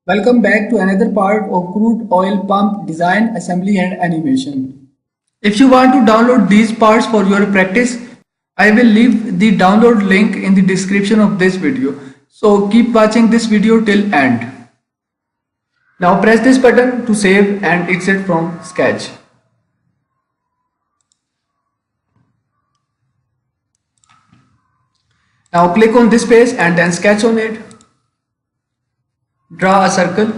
Welcome back to another part of crude oil pump design, assembly and animation. If you want to download these parts for your practice, I will leave the download link in the description of this video. So keep watching this video till end. Now press this button to save and exit from Sketch. Now click on this page and then sketch on it. Draw a circle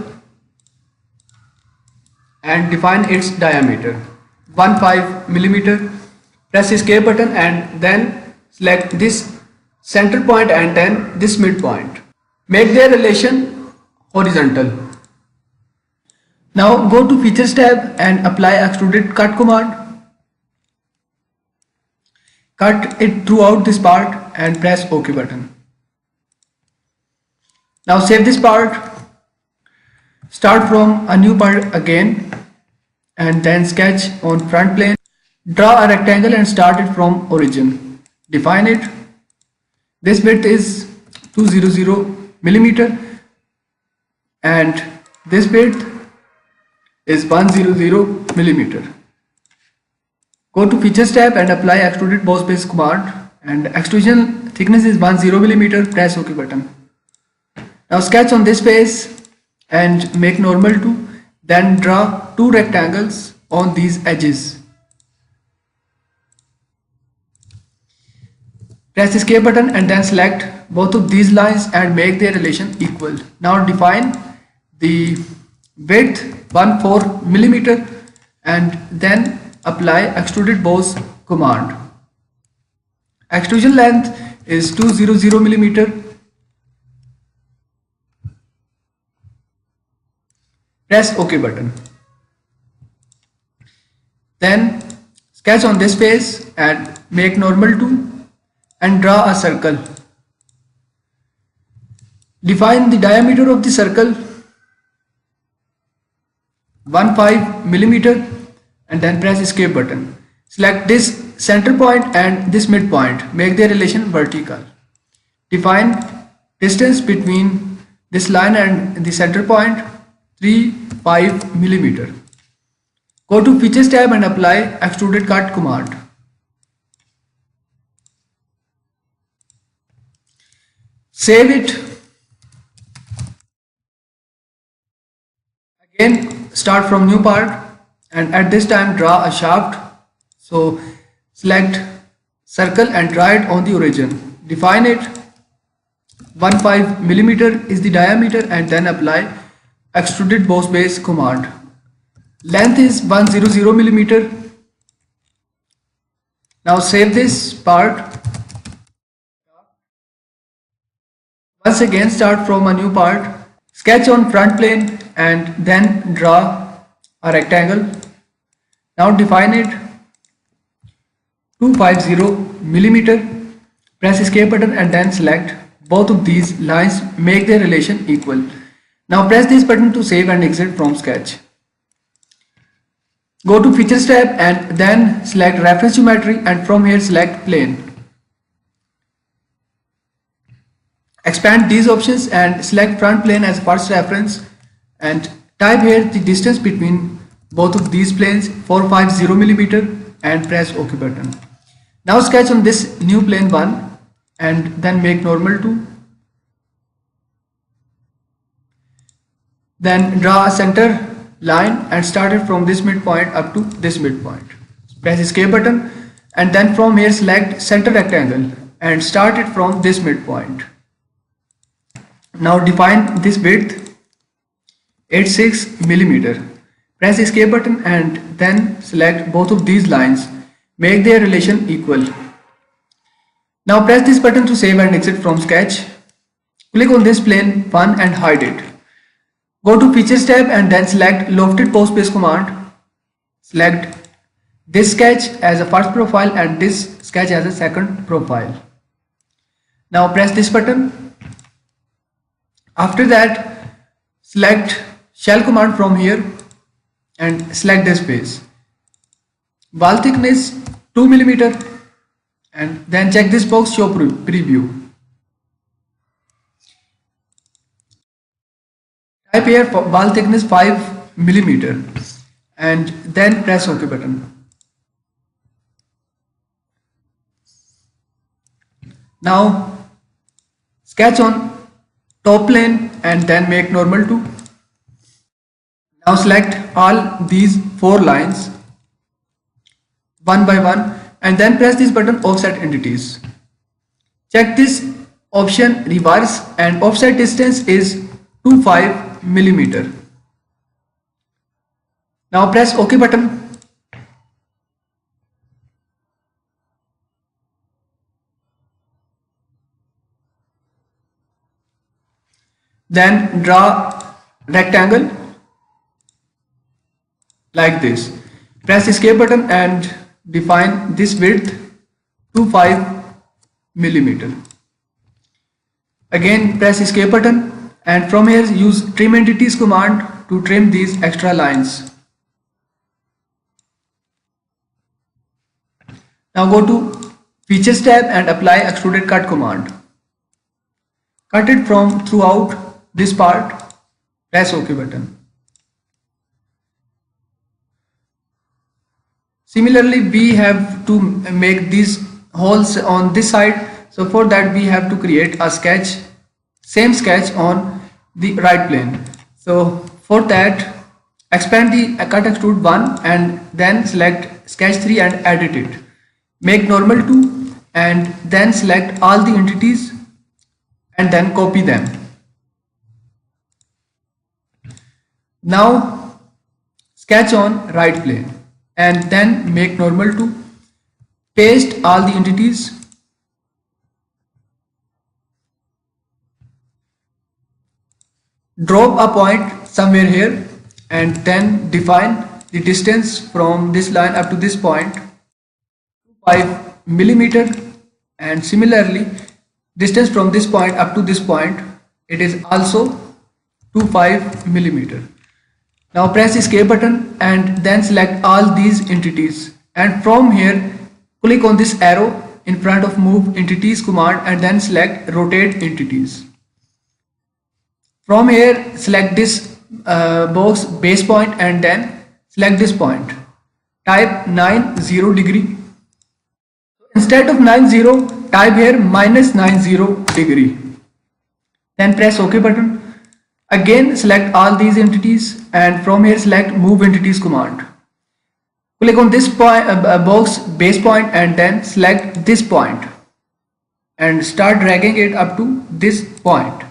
and define its diameter 15 millimeter. Press escape button and then select this center point and then this midpoint. Make their relation horizontal. Now go to features tab and apply extruded cut command. Cut it throughout this part and press OK button. Now save this part. Start from a new part again and then sketch on front plane. Draw a rectangle and start it from origin. Define it. This width is 200 millimeter and this width is 100 millimeter. Go to features tab and apply extruded boss base command and extrusion thickness is 10 millimeter. Press OK button. Now sketch on this face and make normal to, then draw two rectangles on these edges. Press escape button and then select both of these lines and make their relation equal. Now define the width 14 millimeter and then apply extruded boss command. Extrusion length is 200 millimeter. Press OK button. Then sketch on this face and make normal to and draw a circle. Define the diameter of the circle 15 millimeter and then press escape button. Select this center point and this midpoint. Make their relation vertical. Define distance between this line and the center point 35 millimeter. Go to features tab and apply extruded cut command. Save it. Again start from new part and at this time draw a shaft. So select circle and draw it on the origin. Define it. 15 millimeter is the diameter and then apply extruded boss base command. Length is 100 millimeter. Now save this part. Once again start from a new part. Sketch on front plane and then draw a rectangle. Now define it 250 millimeter. Press escape button and then select both of these lines. Make their relation equal. Now press this button to save and exit from Sketch. Go to features tab and then select reference geometry and from here select plane. Expand these options and select front plane as first reference and type here the distance between both of these planes 450 millimeter and press OK button. Now sketch on this new plane 1 and then make normal to. Then draw a center line and start it from this midpoint up to this midpoint. Press escape button and then from here select center rectangle and start it from this midpoint. Now define this width 86 millimeter. Press escape button and then select both of these lines. Make their relation equal. Now press this button to save and exit from Sketch. Click on this plane 1 and hide it. Go to features tab and then select lofted boss base command. Select this sketch as a first profile and this sketch as a second profile. Now press this button. After that select shell command from here and select this face. Wall thickness 2 millimeter and then check this box show preview. Type here for wall thickness 5 millimeter and then press OK button. Now sketch on top plane and then make normal to. Now select all these 4 lines one by one and then press this button offset entities. Check this option reverse and offset distance is 25 millimeter. Now press OK button. Then draw rectangle like this. Press escape button and define this width to 5 millimeter. Again press escape button and from here use trim entities command to trim these extra lines. Now go to features tab and apply extruded cut command. Cut it from throughout this part, press OK button. Similarly, we have to make these holes on this side. So for that we have to create a sketch, same sketch on the right plane. So for that expand the cut extrude 1 and then select sketch 3 and edit it. Make normal to and then select all the entities and then copy them. Now sketch on right plane and then make normal to, paste all the entities, drop a point somewhere here and then define the distance from this line up to this point 5 millimeter and similarly distance from this point up to this point it is also 25 millimeter. Now press escape button and then select all these entities and from here click on this arrow in front of move entities command and then select rotate entities. From here select this box base point and then select this point. Type 90 degree. Instead of 90 type here -90 degree. Then press OK button. Again select all these entities and from here select move entities command. Click on this point, box base point and then select this point and start dragging it up to this point.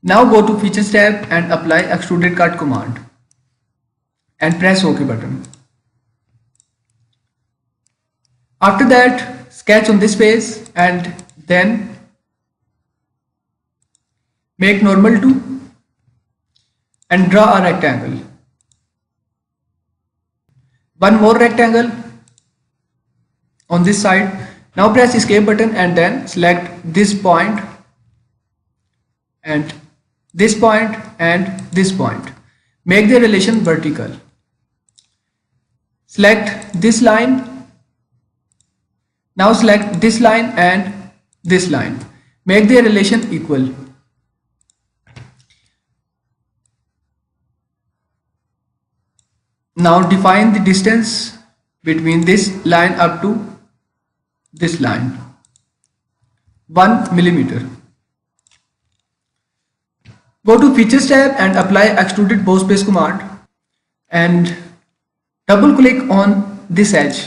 Now go to features tab and apply extruded cut command and press OK button. After that sketch on this face and then make normal to and draw a rectangle. One more rectangle on this side. Now press escape button and then select this point and this point and this point. Make the relation vertical. Select this line. Now select this line and this line. Make the relation equal. Now define the distance between this line up to this line 1 millimeter. Go to features tab and apply extruded boss base command and double click on this edge.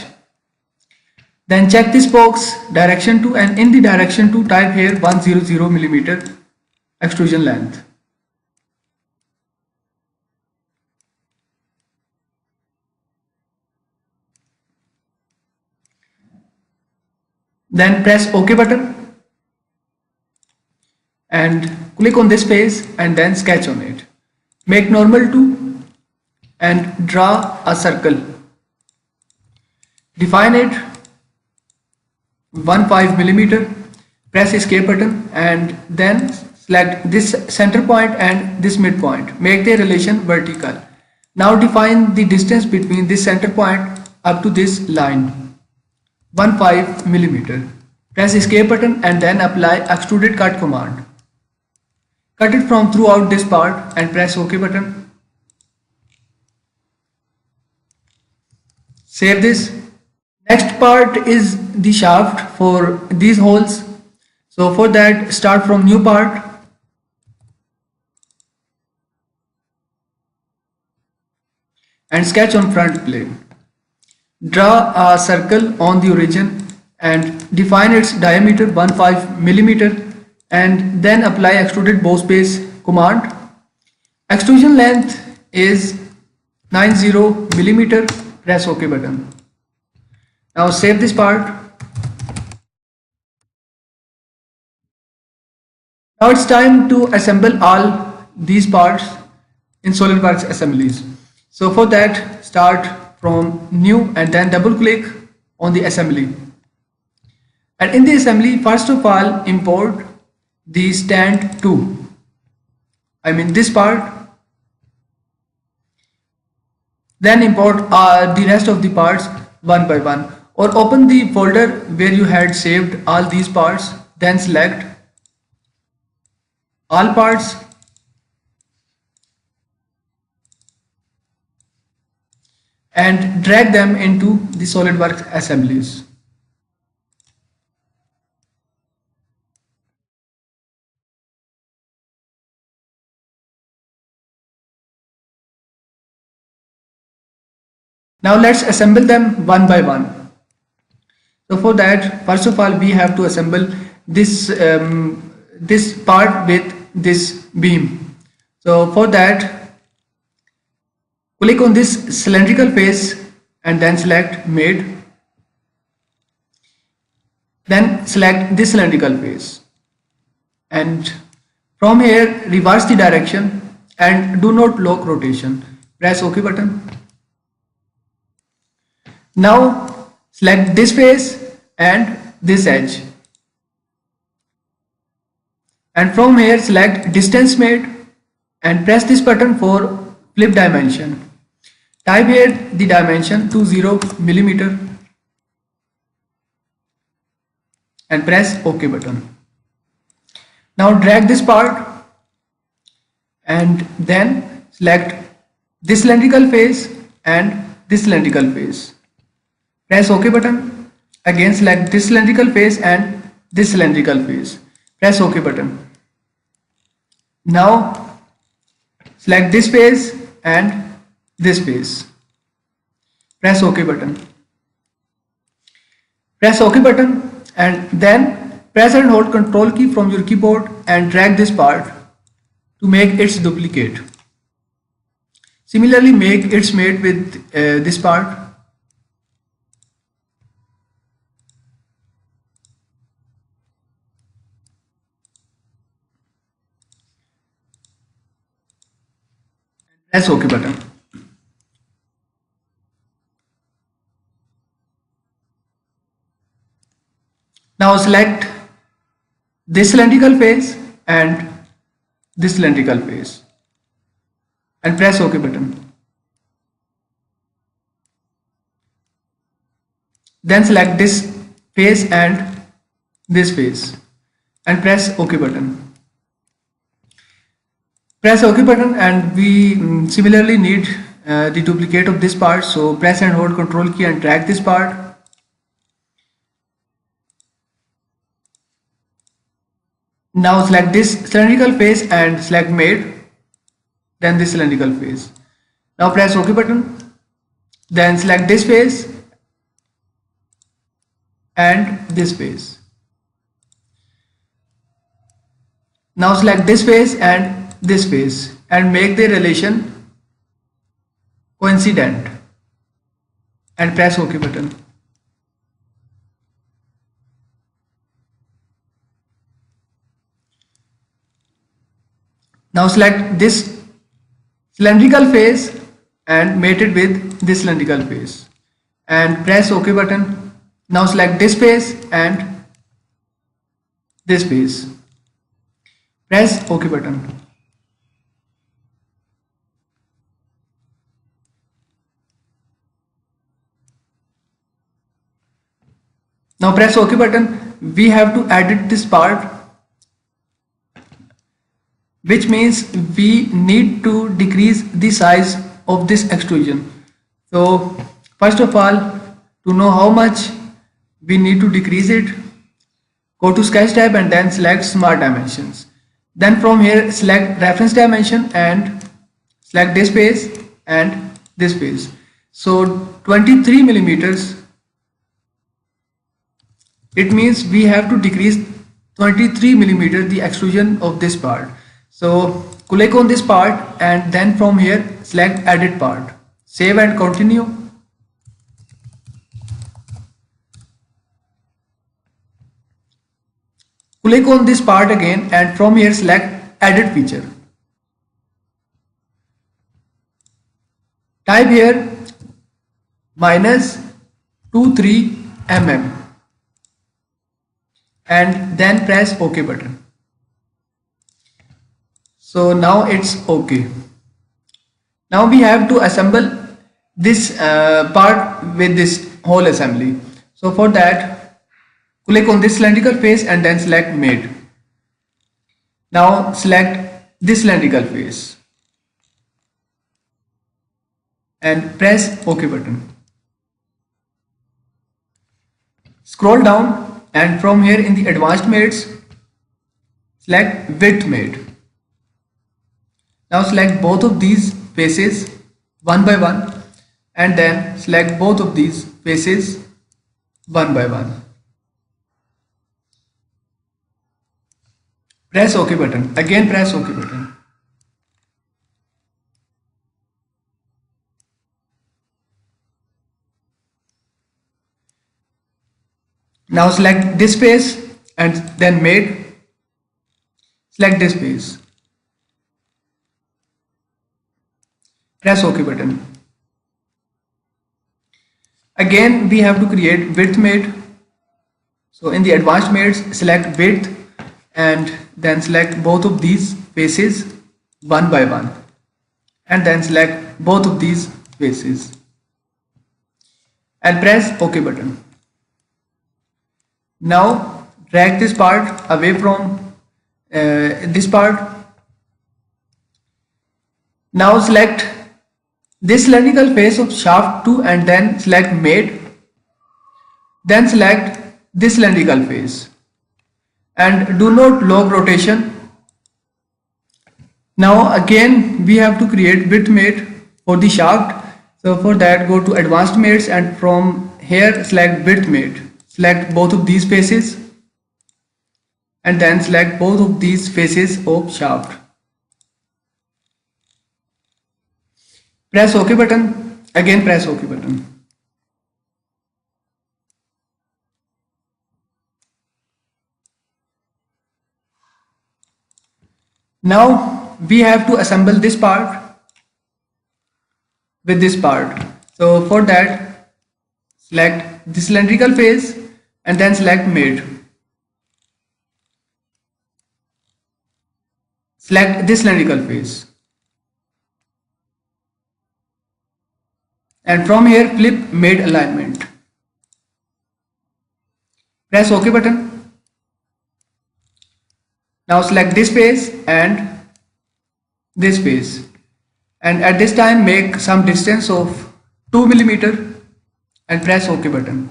Then check this box direction to and in the direction to type here 100 millimeter extrusion length. Then press OK button and click on this face and then sketch on it. Make normal to and draw a circle. Define it 15 millimeter. Press escape button and then select this center point and this midpoint. Make the relation vertical. Now define the distance between this center point up to this line 15 millimeter. Press escape button and then apply extruded cut command. cut it from throughout this part and press OK button. Save this. Next part is the shaft for these holes. So for that, start from new part and sketch on front plane. Draw a circle on the origin and define its diameter 15 millimeter, and then apply extruded bow space command. Extrusion length is 90 millimeter. Press OK button. Now save this part. Now it's time to assemble all these parts in SolidWorks assemblies. So for that, start from new and then double click on the assembly. And in the assembly, first of all, import the stand 2. I mean this part. Then import the rest of the parts one by one, or open the folder where you had saved all these parts, then select all parts and drag them into the SolidWorks assemblies. Now let's assemble them one by one. So for that, first of all, we have to assemble this this part with this beam. So for that, click on this cylindrical face and then select made. Then select this cylindrical face, and from here reverse the direction and do not lock rotation. Press OK button. Now select this face and this edge, and from here select distance made and press this button for flip dimension. Type here the dimension 20 millimeter and press OK button. Now drag this part and then select this cylindrical face and this cylindrical face. Press OK button. Again select this cylindrical face and this cylindrical face. Press OK button. Now select this face and this face. Press OK button. Press OK button and then press and hold Control key from your keyboard and drag this part to make its duplicate. Similarly, make its mate with this part. Press OK button. Now select this cylindrical face and this cylindrical face and press OK button. Then select this face and this face and press OK button. Press OK button, and we similarly need the duplicate of this part, so press and hold Control key and drag this part. Now select this cylindrical face and select made, then this cylindrical face. Now press OK button, then select this face and this face. Now select this face and this face and make the relation coincident and press OK button. Now select this cylindrical face and mate it with this cylindrical face and press OK button. Now select this face and this face. Press OK button. Now press OK button. We have to edit this part. which means we need to decrease the size of this extrusion. So first of all, to know how much we need to decrease it, go to sketch tab and then select smart dimensions. Then from here select reference dimension and select this face and this face. So 23 millimeters, it means we have to decrease 23 millimeter the extrusion of this part. So click on this part and then from here select edit part, save and continue. Click on this part again and from here select edit feature. Type here -23 mm and then press OK button. So now it's OK. Now we have to assemble this part with this whole assembly. So for that, click on this cylindrical face and then select made. Now select this cylindrical face and press OK button. Scroll down and from here in the advanced mates, select width mate. Now select both of these faces one by one and then select both of these faces one by one. Press OK button. Again press OK button. Now select this face and then made. Select this face. Press OK button. Again we have to create width mate. So in the advanced mates select width and then select both of these faces one by one and then select both of these faces and press OK button. Now drag this part away from this part. Now select this cylindrical face of shaft 2 and then select mate. Then select this cylindrical face and do not lock rotation. Now again we have to create width mate for the shaft. So for that go to advanced mates and from here select width mate. Select both of these faces and then select both of these faces of shaft. Press OK button. Again press OK button. Now we have to assemble this part with this part. So for that select the cylindrical face and then select mate. Select this cylindrical face and from here flip made alignment. Press OK button. Now select this face and this face and at this time make some distance of 2 millimeter and press OK button.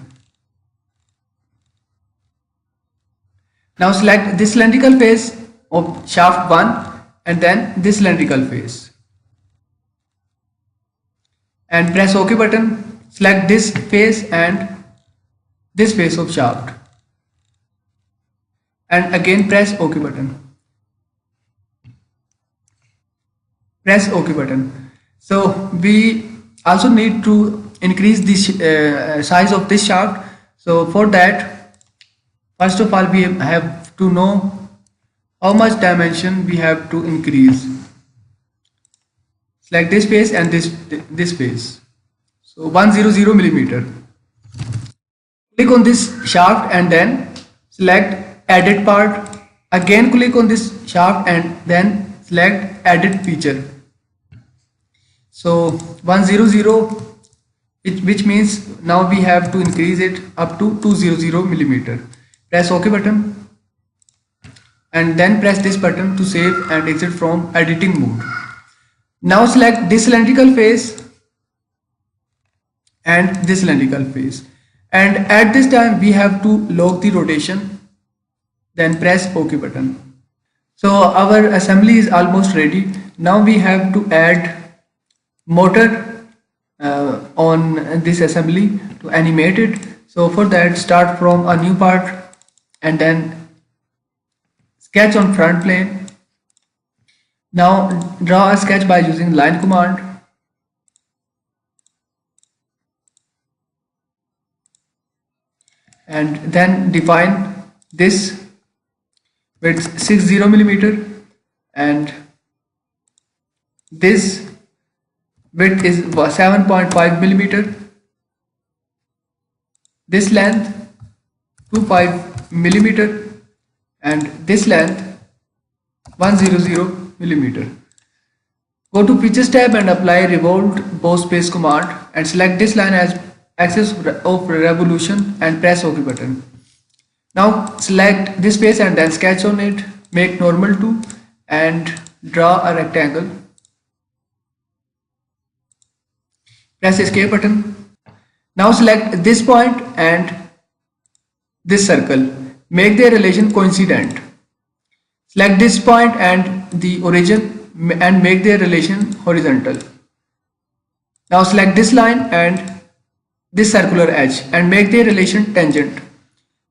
Now select this cylindrical face of shaft 1 and then this cylindrical face and press OK button. Select this face and this face of shaft and again press OK button. Press OK button. So we also need to increase the size of this shaft. So for that, first of all we have to know how much dimension we have to increase. Select this face and this face. So 100 millimeter. Click on this shaft and then select edit part. Again click on this shaft and then select edit feature. So 100, which means now we have to increase it up to 200 millimeter. Press OK button. and then press this button to save and exit from editing mode. Now select this cylindrical face and this cylindrical face, and at this time we have to lock the rotation, then press OK button. So our assembly is almost ready. Now we have to add motor on this assembly to animate it. So for that, start from a new part and then sketch on front plane. Now draw a sketch by using line command. And then define this with 60 millimeter, and this width is 7.5 millimeter, this length 25 millimeter, and this length 100 millimeter. Go to Features tab and apply Revolve Bow Space command and select this line as axis of revolution and press OK button. Now select this face and then sketch on it, make normal to and draw a rectangle. Press escape button. Now select this point and this circle, make their relation coincident. Select this point and the origin and make their relation horizontal. Now select this line and this circular edge and make their relation tangent.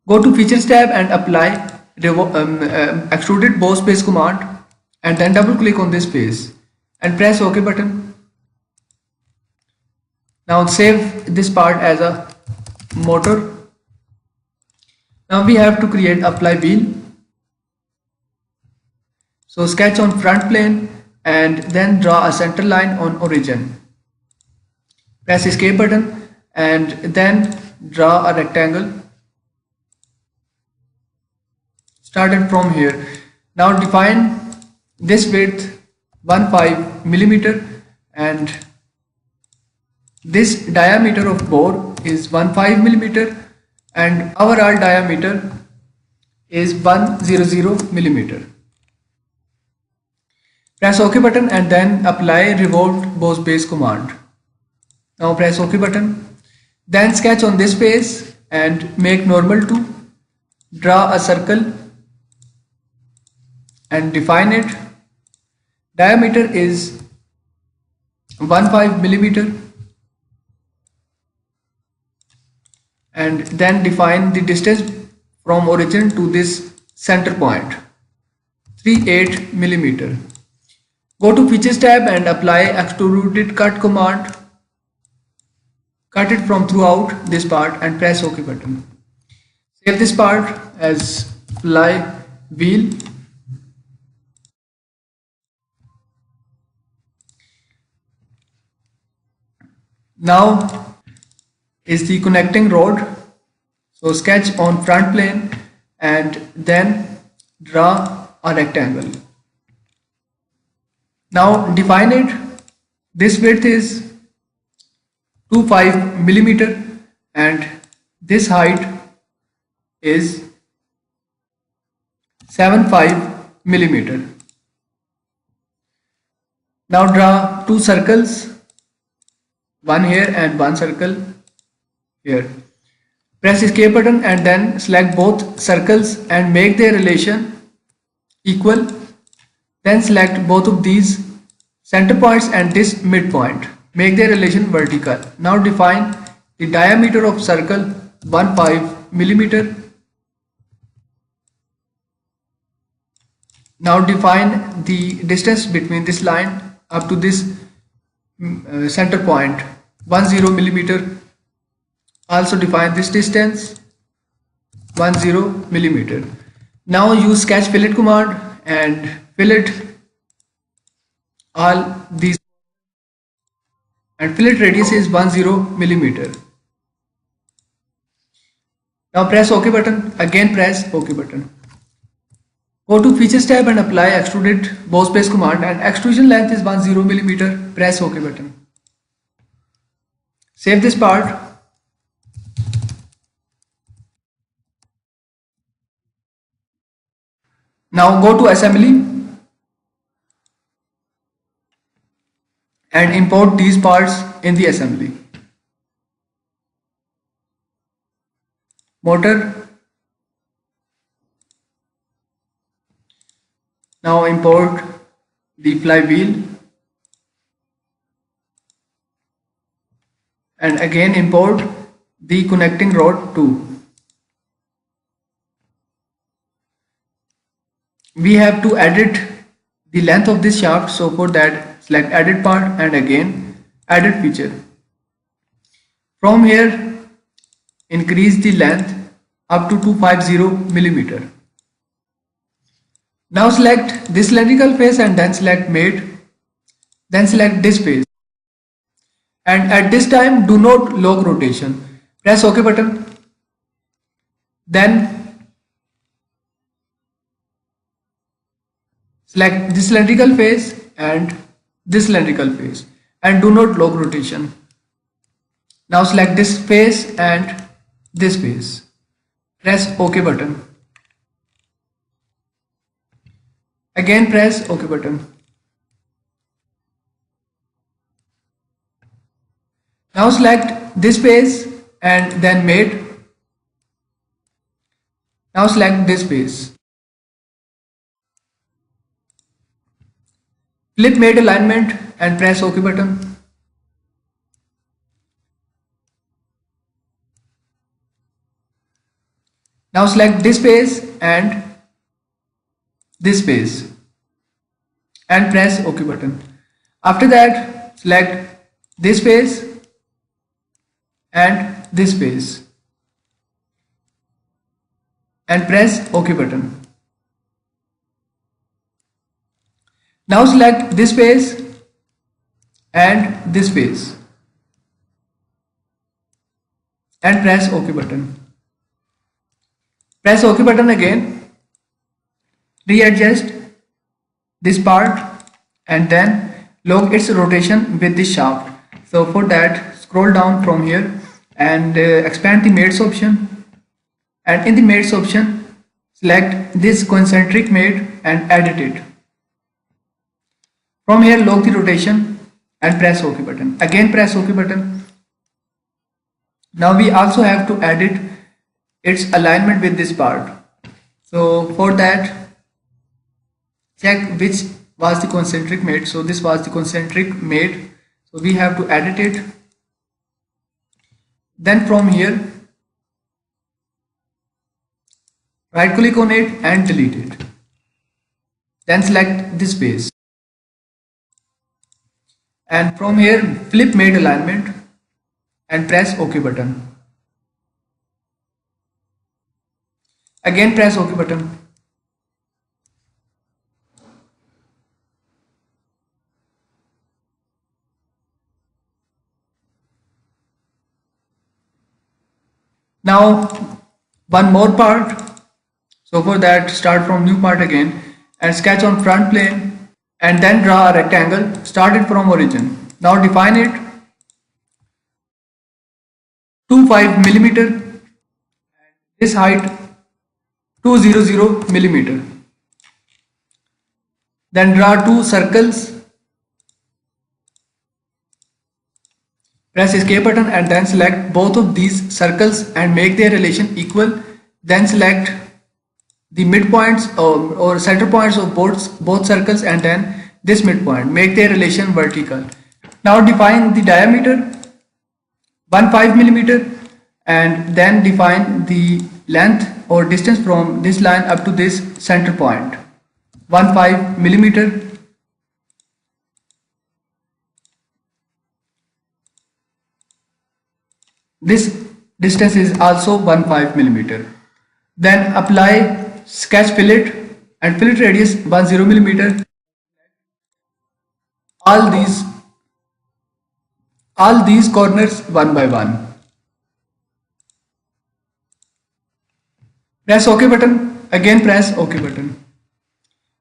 Go to Features tab and apply Extruded Bow Space command and then double click on this face and press OK button. Now save this part as a motor. Now we have to create a flywheel. So sketch on front plane and then draw a center line on origin. Press escape button and then draw a rectangle. Started from here. Now define this width 15 millimeter and this diameter of bore is 15 millimeter and overall diameter is 100 millimeter. Press OK button and then apply Revolve Bow Space command. Now press OK button. Then sketch on this face and make normal to. Draw a circle and define it. Diameter is 15 millimeter. And then define the distance from origin to this center point, 38 millimeter. Go to Features tab and apply Extruded Cut command. Cut it from throughout this part and press OK button. Save this part as flywheel. Now is the connecting rod. So sketch on front plane and then draw a rectangle. Now define it. This width is 25 millimeter and this height is 75 millimeter. Now draw two circles, one here and one circle here. Press escape button and then select both circles and make their relation equal. Then select both of these center points and this midpoint. Make their relation vertical. Now define the diameter of circle 15 millimeter. Now define the distance between this line up to this center point 10 millimeter. Also define this distance 10 millimeter. Now use sketch fillet command and fillet all these, and fillet radius is 10 millimeter. Now press OK button. Again press OK button. Go to Features tab and apply Extruded Bow Space command and extrusion length is 10 millimeter. Press OK button. Save this part. Now go to assembly and import these parts in the assembly. Motor. Now import the flywheel and again import the connecting rod too. We have to edit the length of this shaft, so for that select edit part and again edit feature. From here increase the length up to 250 millimeter. Now select this cylindrical face and then select mate, then select this face, and at this time do not lock rotation. Press OK button, then select this cylindrical face and this cylindrical face and do not lock rotation. Now select this face and this face. Press OK button. Again press OK button. Now select this face and then mate. Now select this face. Flip mate alignment and press OK button. Now select this face and this face and press OK button. After that select this face and this face and press OK button. Now select this face and this face and press OK button. Press OK button again. Readjust this part and then lock its rotation with this shaft. So for that scroll down from here and expand the mates option, and in the mates option select this concentric mate and edit it. From here lock the rotation and press OK button. Again press OK button. Now we also have to edit its alignment with this part. So for that check which was the concentric mate. So this was the concentric mate. So we have to edit it. Then from here right click on it and delete it. Then select this face. And from here flip mate alignment and press OK button. Again press OK button. Now one more part. So for that start from new part again and sketch on front plane and then draw a rectangle started from origin. Now define it 25 millimeter, this height 200 millimeter. Then draw two circles. Press escape button and then select both of these circles and make their relation equal. Then select the midpoints or center points of both circles and then this midpoint. Make their relation vertical. Now define the diameter 15 millimeter and then define the length or distance from this line up to this center point 15 millimeter. This distance is also 15 millimeter. Then apply sketch fillet and fillet radius 10 millimeter. All these corners one by one. Press OK button. Again press OK button.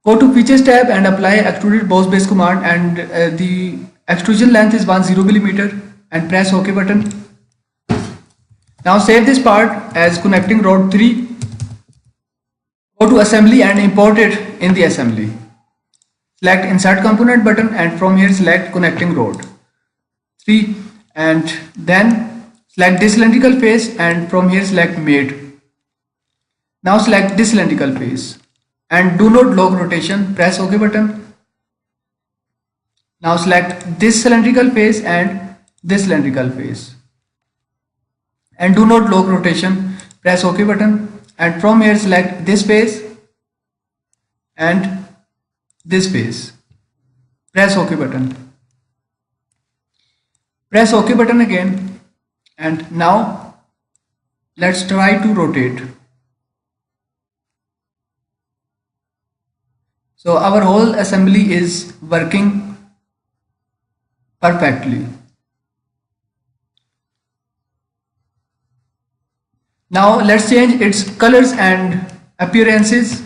Go to features tab and apply extruded boss base command and the extrusion length is 10 millimeter and press OK button. Now save this part as connecting rod 3. Go to assembly and import it in the assembly. Select insert component button and from here select connecting rod 3 and then select this cylindrical face and from here select mate. Now select this cylindrical face and do not lock rotation, press OK button. Now select this cylindrical face and this cylindrical face and do not lock rotation, press OK button, and from here select this face and this face, press OK button, press OK button again, and now let's try to rotate. So our whole assembly is working perfectly. Now let's change its colors and appearances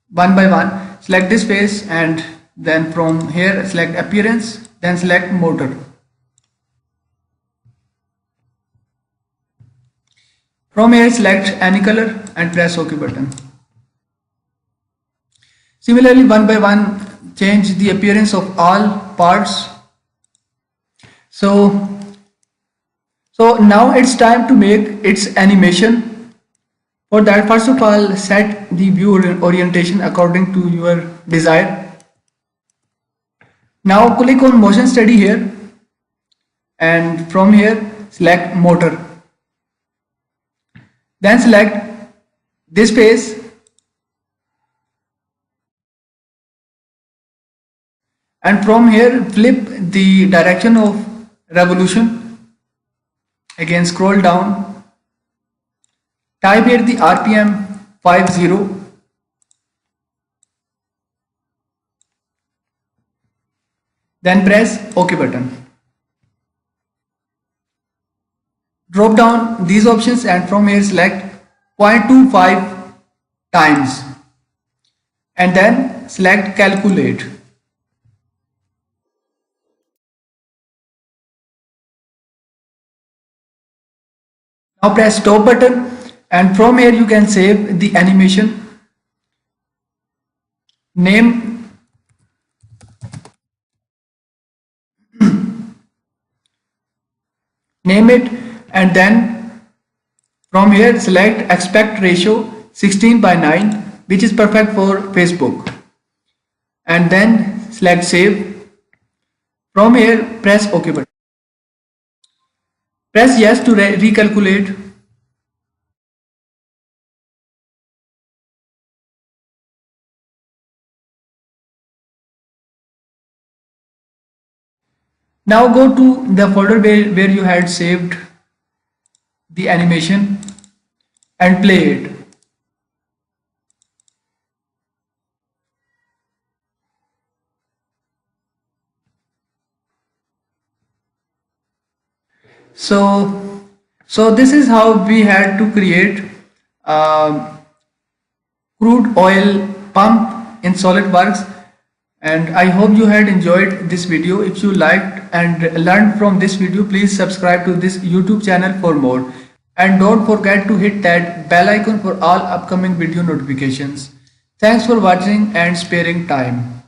one by one. Select this face and then from here select appearance, then select motor. From here select any color and press OK button. Similarly, one by one change the appearance of all parts. So now it's time to make its animation. For that, first of all, set the view orientation according to your desire. Now click on motion study here and from here select motor. Then select this face and from here flip the direction of revolution. Again scroll down, type here the RPM 50, then press OK button. Drop down these options and from here select 0.25 times and then select calculate. Now press stop button and from here you can save the animation. Name it and then from here select aspect ratio 16:9, which is perfect for Facebook, and then select save. From here press OK button. Press yes to recalculate. Now go to the folder where you had saved the animation and play it. So this is how we had to create a crude oil pump in SolidWorks, and I hope you had enjoyed this video. If you liked and learned from this video, please subscribe to this YouTube channel for more, and don't forget to hit that bell icon for all upcoming video notifications. Thanks for watching and sparing time.